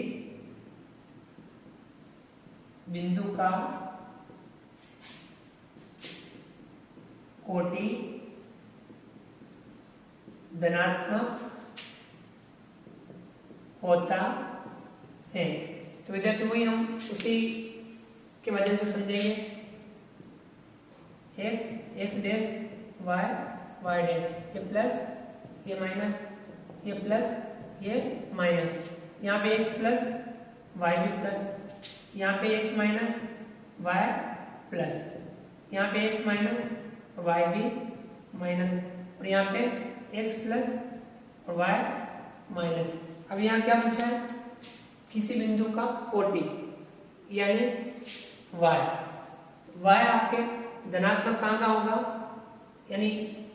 बिंदु का कोटि धनात्मक होता है। तो विद्यार्थी वही हम उसी के माध्यम से समझेंगे। x dash y y dash, ये प्लस ये माइनस, ये प्लस ये माइनस, यहाँ पे x प्लस y भी प्लस, यहाँ पे x माइनस y प्लस, यहाँ पे x माइनस y भी माइनस, और यहाँ पे x प्लस और y माइनस। अब यहाँ क्या पूछा है? किसी बिंदु का कोटि यानी y आपके धनात्मक कहाँ का होगा? यानी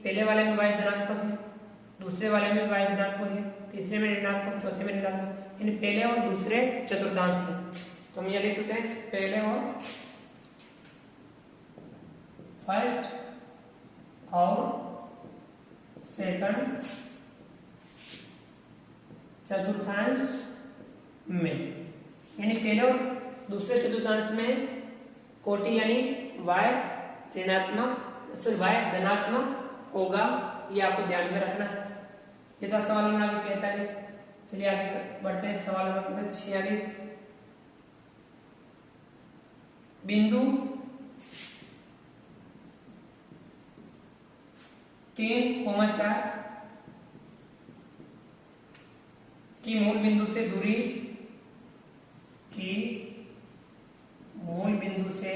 पहले वाले में y धनात्मक है, दूसरे वाले में y धनात्मक है, तीसरे में ऋणात्मक, चौथे में ऋणात्मक, यानी पहले और दूसरे चतुर्थांश में। तो हम ये लिख सकते हैं पहले और फर्स्ट और सेकंड चतुर्थांश में, यानी पहले और दूसरे चतुर्थांश में कोटि यानी y ऋणात्मक y धनात्मक होगा। ये आपको ध्यान में रखना है। ये था सवाल नंबर 45। चलिए आगे बढ़ते हैं। सवाल नंबर 46, बिंदु 3,4 की मूल बिंदु से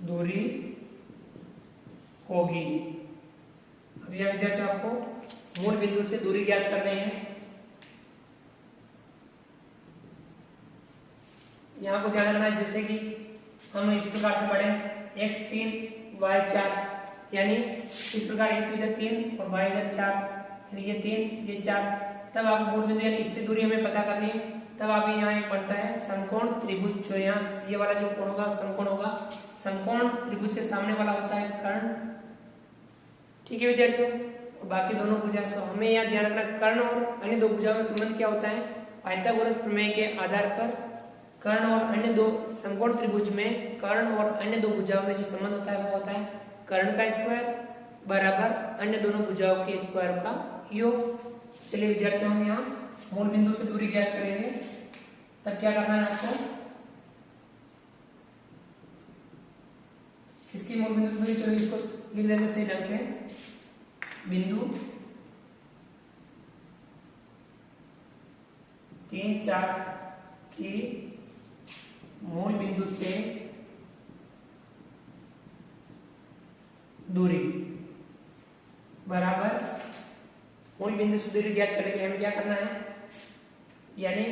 दूरी होगी। अब यह विद्यार्थी आपको मूल बिंदु से दूरी ज्ञात करनी है। यहाँ को ध्यान रखना है, जैसे कि हम इस प्रकार से पढ़े x3 y4, यानी इस प्रकार x इधर 3 और y इधर 4, यानी ये 3 ये 4, तब आप मूल बिंदु यानी इससे दूरी हमें पता करनी है। तब आप यहाँ एक पढ़ता है समकोण त्रिभुज, जो यहाँ ये वाला जो कोण होगा समकोण होगा। समकोण त्रिभुज के सामने वाला होता है कर्ण। ठीक है विद्यार्थियों, बाकी दोनों भुजा, तो हमें यहाँ ध्यान रखना कर्ण और अन्य दो भुजाओं में संबंध क्या होता है। पाइथागोरस प्रमेय के आधार पर कर्ण और अन्य दो समकोण त्रिभुज में कर्ण और अन्य दो भुजाओं में जो संबंध होता है वो होता है कर्ण का स्क्वायर बराबर अन्य दोनों भुजाओं के स्क्वायर का योग। चलिए विद्यार्थियों, हम यहाँ मूल बिंदु से दूरी ज्ञात करेंगे। तब क्या करना है आपको, इसकी मूल बिंदु से दूरी, चलो इसको लिख देते सही ढंग से। बिंदु 3, 4 की मूल बिंदु से दूरी बराबर मूल बिंदु से दूरी ज्ञात करने के लिए हमें क्या करना है, यानी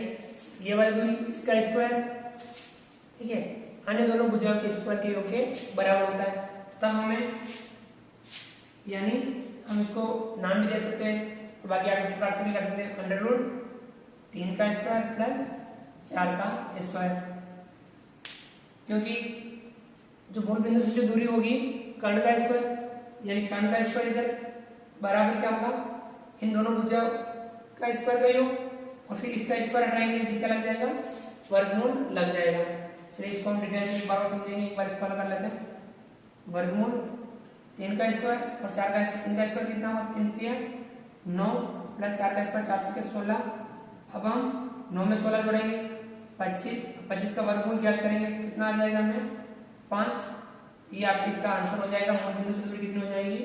ये वाली दूरी इसका स्क्वायर, ठीक है, अन्य दोनों भुजाओं के स्क्वायर के योग के बराबर होता है। तब हमें यानी हम इसको नाम भी दे सकते हैं, तो बाकी आप इस प्रकार से भी कर सकते हैं अंडर रूट 3 का स्क्वायर प्लस 4 का स्क्वायर, क्योंकि जो मूल बिंदु से जो दूरी होगी कर्ण का स्क्वायर, यानी कर्ण का स्क्वायर इधर बराबर क्या होगा, इन दोनों भुजा का स्क्वायर का योग, और फिर इसका स्क्वायर हटाएंगे तो क्या लग जाएगा, वर्गमूल लग जाएगा। चलिए इसको हम डिटेल में एक बार समझेंगे, एक बार इसको अलग कर लेते हैं। वर्गमूल 3 का स्क्वायर और 4 का स्क्वायर, 3 का स्क्वायर कितना हुआ, 3 3 9 प्लस 4 का स्क्वायर 4 के 16। अब हम 9 में 16 जोड़ेंगे 25, 25 का वर्गमूल ज्ञात करेंगे तो कितना आ जाएगा हमें 5। ये आपका इसका आंसर हो जाएगा। मूल बिंदु से दूरी कितनी हो जाएगी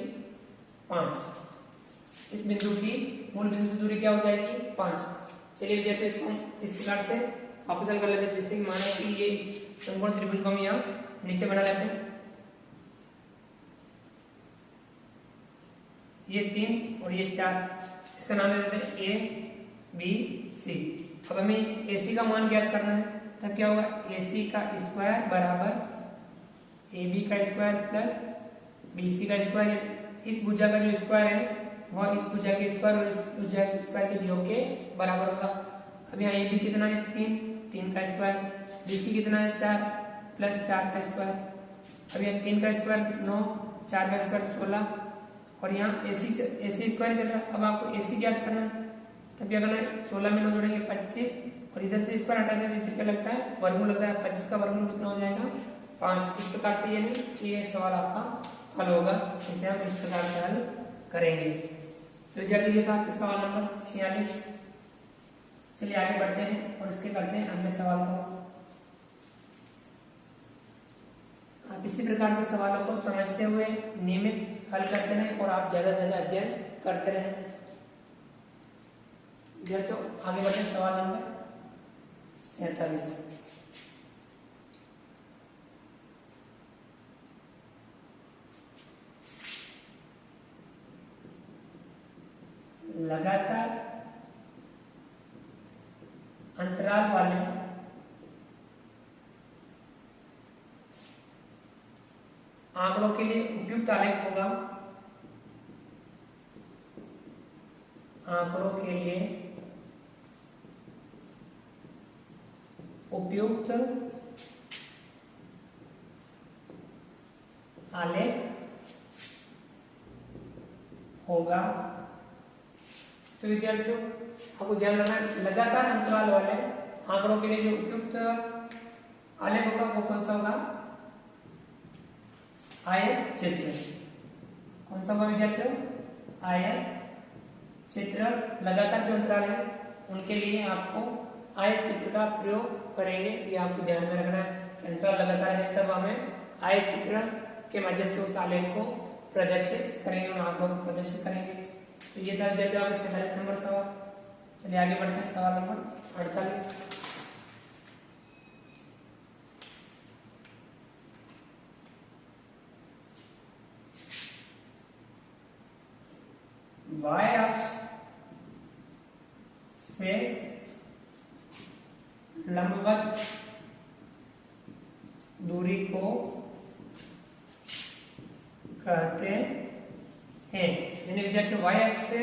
5। इस बिंदु की मूल बिंदु से दूरी क्या हो जाएगी 5। चलिए विद्यार्थी इसको इस प्रकार से वापस हल कर लेते हैं, जैसे कि माने कि ये इस समकोण त्रिभुज को हम यहाँ नीचे बना लेते हैं, ये 3 और ये 4, इसका नाम दे देते हैं ए बी सी। अब हमें इस AC का मान ज्ञात करना है, तब क्या होगा, AC का स्क्वायर बराबर AB का स्क्वायर प्लस BC का स्क्वायर। इस भुजा का जो स्क्वायर है वह इस भुजा के स्क्वायर और इस भुजा के स्क्वायर के योग के बराबर होगा। अब यहाँ AB कितना है 3 का स्क्वायर, BC कितना है 4 प्लस 4 का स्क्वायर। अब यहाँ 3 का स्क्वायर 9, 4 का स्क्वायर 16, और यहाँ AC स्क्वायर चल रहा है। अब आपको AC ज्ञात करना है, तब क्या करना है 16 में 9 जोड़ेंगे 25, और इधर से स्क्वायर हटा देंगे, इधर क्या लगता है वर्गमूल लगता है। 25 का वर्गमूल कितना हो जाएगा 5। इस प्रकार से ये सवाल आपका हल होगा, इसे हम इस प्रकार से हल करेंगे। तो विद्यार्थी ये था आपका सवाल नंबर 46। चलिए आगे बढ़ते हैं और इसके करते हैं अगले सवाल को। आप इसी प्रकार से सवालों को समझते हुए नियमित हल करते रहें और आप ज्यादा से ज्यादा अध्ययन करते रहें। विद्यार्थियों आगे बढ़ते हैं सवाल नंबर 47। लगातार अंतराल वाले आंकड़ों के लिए उपयुक्त आलेख होगा। आंकड़ों के लिए उपयुक्त आलेख होगा। तो विद्यार्थियों आपको ध्यान रखना है, लगातार अंतराल वाले आंकड़ों के लिए जो उपयुक्त आलेख होगा वो कौन सा होगा, आयत चित्र। कौन सा होगा विद्यार्थियों, आयत चित्र। लगातार जो अंतराल है उनके लिए आपको आयत चित्र का प्रयोग करेंगे, ये आपको ध्यान में रखना है। अंतराल लगातार है तब हमें आयत चित्र के माध्यम से उस आलेख को प्रदर्शित करेंगे, उन आंकड़ों को प्रदर्शित करेंगे। तो ये था विद्यार्थियों आपका 47 नंबर सवाल। चलिए आगे बढ़ते हैं सवाल नंबर 48। y अक्ष से लंबवत दूरी को कहते हैं। यानी विद्यार्थियों y अक्ष से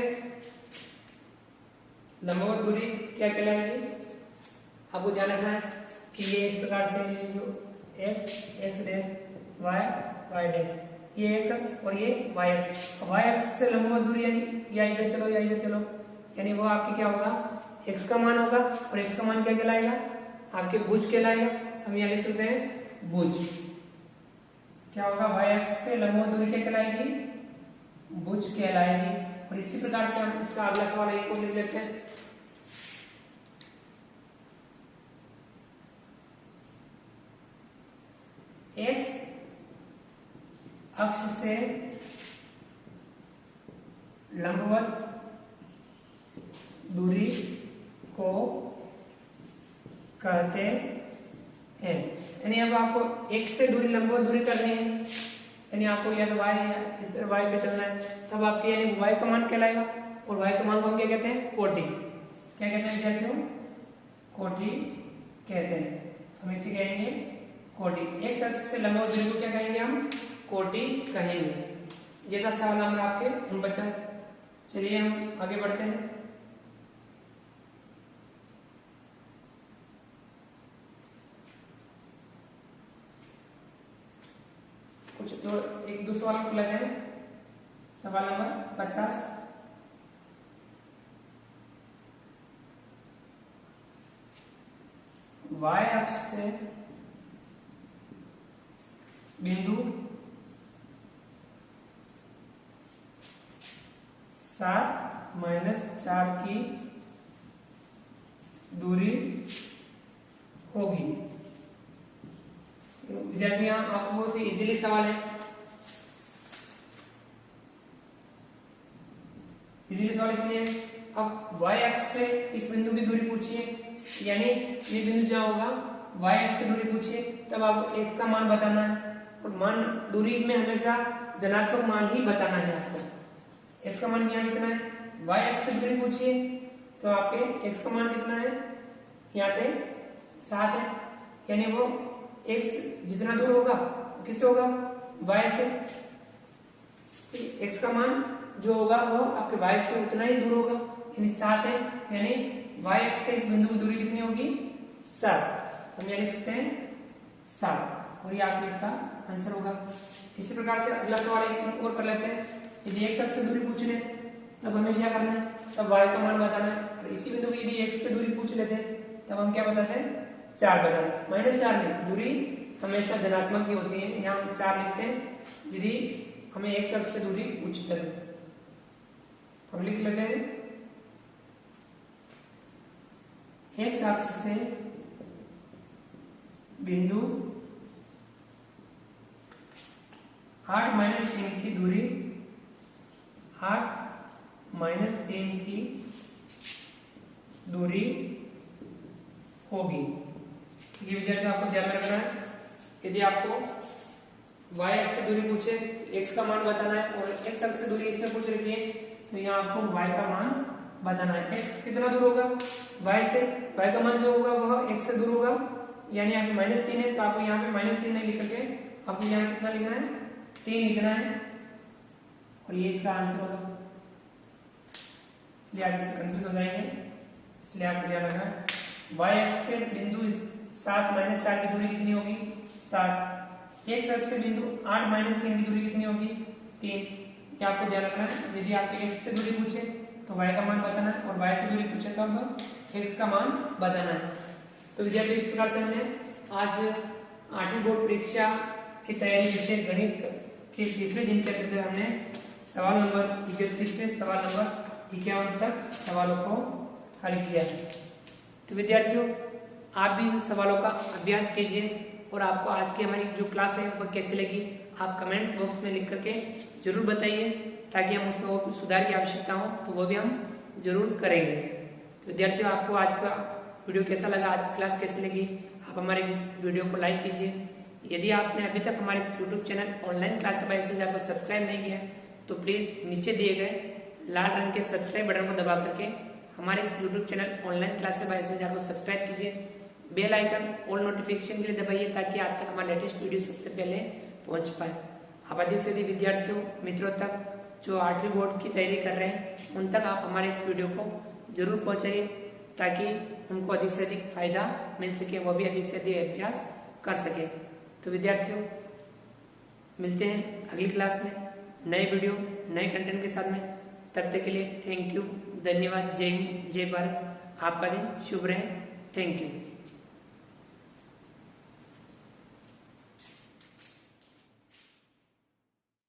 लंबवत दूरी क्या कहलाएगी, आपको ध्यान रखना है कि ये इस प्रकार से ये जो x डैश y डैश, ये x अक्ष और ये y अक्ष। y अक्ष से लंबवत दूरी यानी या इधर चलो या इधर चलो, यानी वो आपकी क्या होगा x का मान होगा, और x का मान क्या कहलाएगा, आपके भुज कहलाएगा। हम यहाँ लिख सकते हैं भुज। क्या होगा, y अक्ष से लंबवत दूरी क्या कहलाएगी, भुज कहलाएगी। और इसी प्रकार से हम इसका अगला सवाल एक को लिख लेते हैं। x अक्ष से लंबवत दूरी को कहते हैं। यानी अब आपको x से दूरी लंबवत दूरी करनी है, यानी आपको या तो y या इस तरह y पे चलना है, तब आपके यानी y का मान कहलाएगा। और y का मान को हम क्या कहते हैं, कोटि। क्या कहते हैं विद्यार्थियों, कोटि कहते हैं। हम इसे कहेंगे कोटि। x अक्ष से लंबवत दूरी को क्या कहेंगे, हम कोटि कहेंगे। ये था सवाल नंबर आपके 49। चलिए हम आगे बढ़ते हैं। कुछ एक दो सवाल को लगे। सवाल नंबर 50, y अक्ष से बिंदु 7-4 की दूरी होगी। विद्यार्थी यहाँ आपको बहुत ही इजीली सवाल है, इजीली सवाल इसलिए अब y अक्ष से इस बिंदु की दूरी पूछिए, यानी ये बिंदु जहाँ होगा y अक्ष से दूरी पूछिए, तब आपको x का मान बताना है और मान दूरी में हमेशा धनात्मक मान ही बताना है आपको। x का मान यहाँ कितना है, y अक्ष से दूरी पूछिए तो आपके x का मान कितना है, यहाँ पे 7 है, यानी वो x जितना दूर होगा वो किससे होगा, y से। x का मान जो होगा वो आपके y से उतना ही दूर होगा, यानी 7 है, यानी y अक्ष से इस बिंदु की दूरी कितनी होगी, 7। हम यहाँ लिख सकते हैं 7 और ये आपके इसका आंसर होगा। इसी प्रकार से अगला सवाल एक और कर लेते हैं। यदि x अक्ष से दूरी पूछ ले तब हमें क्या करना है, तब y का मान बताना है। और इसी बिंदु की यदि x से दूरी पूछ लेते हैं तब हम क्या बताते हैं, 4 बताना। -4 में दूरी हमेशा धनात्मक ही होती है, यहाँ हम 4 लिखते हैं यदि हमें x अक्ष से दूरी पूछते हैं। हम लिख लेते हैं x अक्ष से बिंदु 8-3 की दूरी 8-3 की दूरी होगी। ये विद्यार्थी आपको ध्यान में रखना है। यदि आपको y अक्ष से दूरी पूछे x का मान बताना है और x अक्ष से दूरी इसमें पूछ रखी है तो यहाँ आपको y का मान बताना है। x कितना दूर होगा y से, y का मान जो होगा वह x से दूर होगा, यानी यहाँ पे -3 है तो आपको यहाँ पे -3 नहीं लिख करके आपको यहाँ कितना लिखना है, 3 लिखना है और ये इसका आंसर होगा। इसलिए आप इससे कंफ्यूज हो जाएंगे, इसलिए आपको ध्यान रखना है y अक्ष से बिंदु 7-4 की दूरी कितनी होगी, 7। x अक्ष से बिंदु 8-3 की दूरी कितनी होगी, 3। ये आपको ध्यान रखना है। यदि आपके x से दूरी पूछे तो y का मान बताना है और y से दूरी पूछे तो अब x का मान बताना है। तो विद्यार्थी इस प्रकार से हमने आज 8वीं बोर्ड परीक्षा की तैयारी विषय गणित के तीसरे दिन के अंतर्गत हमने सवाल नंबर 31 से सवाल नंबर 51 तक सवालों को हल किया। तो विद्यार्थियों आप भी इन सवालों का अभ्यास कीजिए और आपको आज की हमारी जो क्लास है वह कैसी लगी आप कमेंट्स बॉक्स में लिख करके जरूर बताइए, ताकि हम उसमें और कुछ सुधार की आवश्यकता हो तो वो भी हम जरूर करेंगे। तो विद्यार्थियों आपको आज का वीडियो कैसा लगा, आज की क्लास कैसी लगी, आप हमारे इस वीडियो को लाइक कीजिए। यदि आपने अभी तक हमारे इस YouTube channel online classes bye SLG को सब्सक्राइब नहीं किया तो प्लीज़ नीचे दिए गए लाल रंग के सब्सक्राइब बटन को दबा करके हमारे इस YouTube channel online classes bye SLG को सब्सक्राइब कीजिए। बेल आइकन ऑल नोटिफिकेशन के लिए दबाइए ताकि आप तक हमारा लेटेस्ट वीडियो सबसे पहले पहुंच पाए। आप अधिक से अधिक विद्यार्थियों मित्रों तक जो 8वीं बोर्ड की तैयारी कर रहे हैं उन तक आप हमारे इस वीडियो को जरूर पहुंचाइए ताकि उनको अधिक से अधिक फायदा मिल सके, वो भी अधिक से अधिक अभ्यास कर सके। तो विद्यार्थियों मिलते हैं अगली क्लास में नए वीडियो नए कंटेंट के साथ में। तब तक के लिए थैंक यू, धन्यवाद, जय हिंद, जय भारत। आपका दिन शुभ रहे। Thank you.